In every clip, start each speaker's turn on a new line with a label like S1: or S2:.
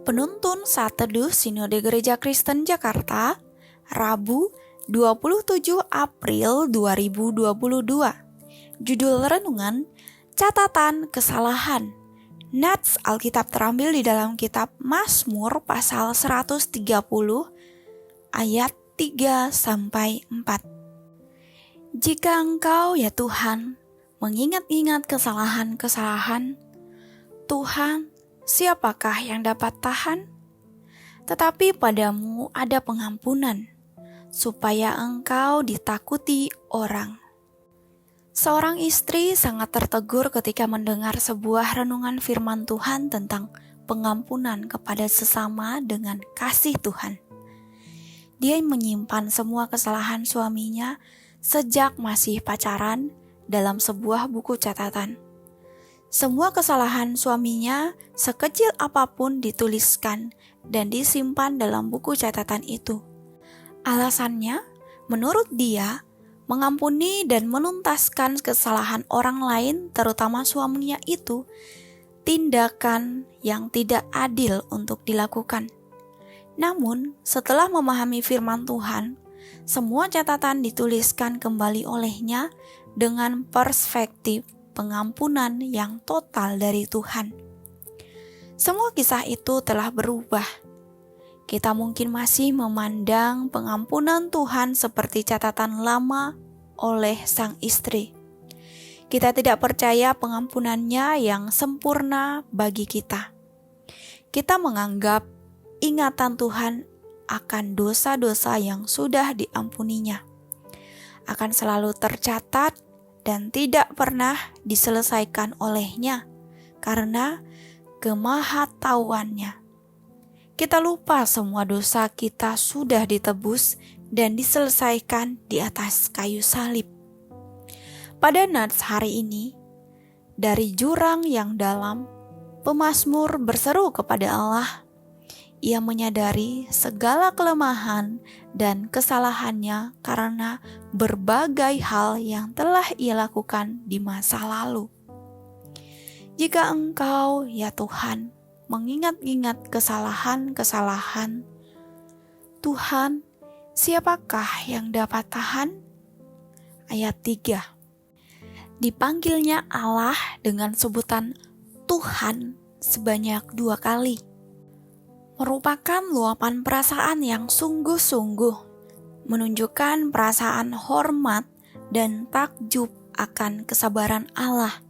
S1: Penuntun Saat Teduh Sinode Gereja Kristen Jakarta, Rabu 27 April 2022. Judul renungan, Catatan Kesalahan. Nats Alkitab terambil di dalam kitab Mazmur pasal 130 ayat 3-4. Jika Engkau ya Tuhan mengingat-ingat kesalahan-kesalahan, Tuhan, siapakah yang dapat tahan? Tetapi padamu ada pengampunan, supaya engkau ditakuti orang. Seorang istri sangat tertegur ketika mendengar sebuah renungan firman Tuhan tentang pengampunan kepada sesama dengan kasih Tuhan. Dia menyimpan semua kesalahan suaminya sejak masih pacaran dalam sebuah buku catatan. Semua kesalahan suaminya, sekecil apapun, dituliskan dan disimpan dalam buku catatan itu. Alasannya, menurut dia, mengampuni dan menuntaskan kesalahan orang lain, terutama suaminya itu, tindakan yang tidak adil untuk dilakukan. Namun, setelah memahami firman Tuhan, semua catatan dituliskan kembali olehnya dengan perspektif pengampunan yang total dari Tuhan. Semua kisah itu telah berubah. Kita mungkin masih memandang pengampunan Tuhan seperti catatan lama oleh sang istri. Kita tidak percaya pengampunannya yang sempurna bagi kita. Kita menganggap ingatan Tuhan akan dosa-dosa yang sudah diampuninya akan selalu tercatat dan tidak pernah diselesaikan olehnya karena kemahatauannya. Kita lupa semua dosa kita sudah ditebus dan diselesaikan di atas kayu salib. Pada nats hari ini, dari jurang yang dalam, pemazmur berseru kepada Allah. Ia menyadari segala kelemahan dan kesalahannya karena berbagai hal yang telah ia lakukan di masa lalu. Jika Engkau, ya Tuhan, mengingat-ingat kesalahan-kesalahan, Tuhan, siapakah yang dapat tahan? Ayat 3. Dipanggilnya Allah dengan sebutan Tuhan sebanyak 2 kali. Merupakan luapan perasaan yang sungguh-sungguh, menunjukkan perasaan hormat dan takjub akan kesabaran Allah.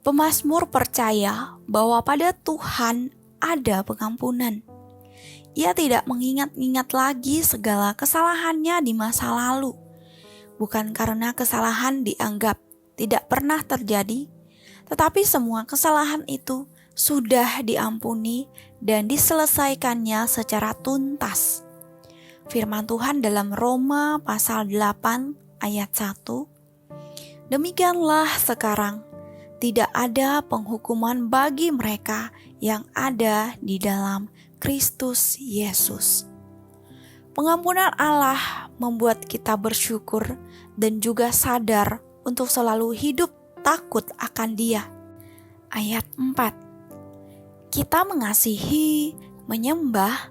S1: Pemazmur percaya bahwa pada Tuhan ada pengampunan. Ia tidak mengingat-ingat lagi segala kesalahannya di masa lalu, bukan karena kesalahan dianggap tidak pernah terjadi, tetapi semua kesalahan itu sudah diampuni dan diselesaikannya secara tuntas. Firman Tuhan dalam Roma pasal 8 ayat 1. Demikianlah sekarang, tidak ada penghukuman bagi mereka yang ada di dalam Kristus Yesus. Pengampunan Allah membuat kita bersyukur dan juga sadar untuk selalu hidup takut akan Dia. Ayat 4. Kita mengasihi, menyembah,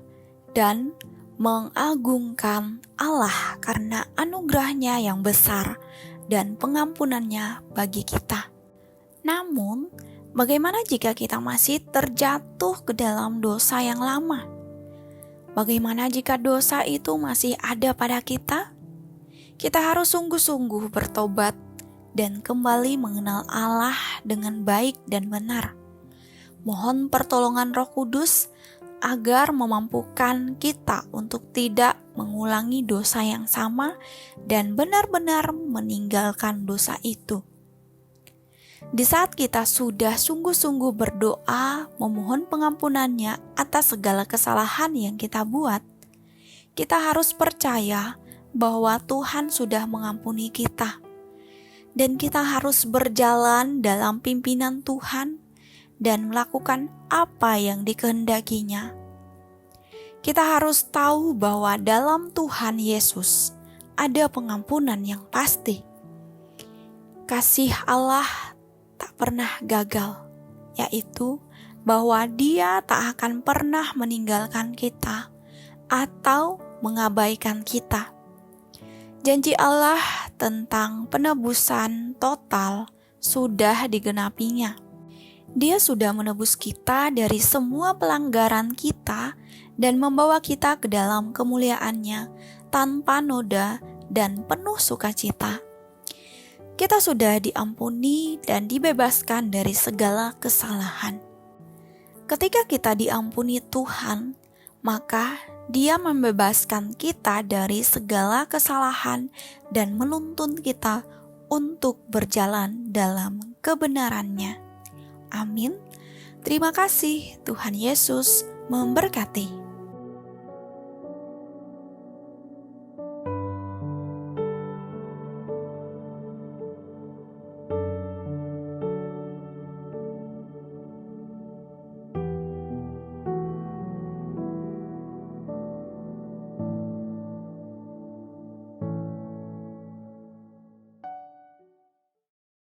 S1: dan mengagungkan Allah karena anugerahnya yang besar dan pengampunannya bagi kita. Namun, bagaimana jika kita masih terjatuh ke dalam dosa yang lama? Bagaimana jika dosa itu masih ada pada kita? Kita harus sungguh-sungguh bertobat dan kembali mengenal Allah dengan baik dan benar. Mohon pertolongan Roh Kudus agar memampukan kita untuk tidak mengulangi dosa yang sama dan benar-benar meninggalkan dosa itu. Di saat kita sudah sungguh-sungguh berdoa memohon pengampunannya atas segala kesalahan yang kita buat, kita harus percaya bahwa Tuhan sudah mengampuni kita. Dan kita harus berjalan dalam pimpinan Tuhan dan melakukan apa yang dikehendakinya. Kita harus tahu bahwa dalam Tuhan Yesus ada pengampunan yang pasti. Kasih Allah tak pernah gagal, yaitu bahwa Dia tak akan pernah meninggalkan kita atau mengabaikan kita. Janji Allah tentang penebusan total sudah digenapinya. Dia sudah menebus kita dari semua pelanggaran kita dan membawa kita ke dalam kemuliaan-Nya tanpa noda dan penuh sukacita. Kita sudah diampuni dan dibebaskan dari segala kesalahan. Ketika kita diampuni Tuhan, maka Dia membebaskan kita dari segala kesalahan dan menuntun kita untuk berjalan dalam kebenaran-Nya. Amin. Terima kasih, Tuhan Yesus memberkati.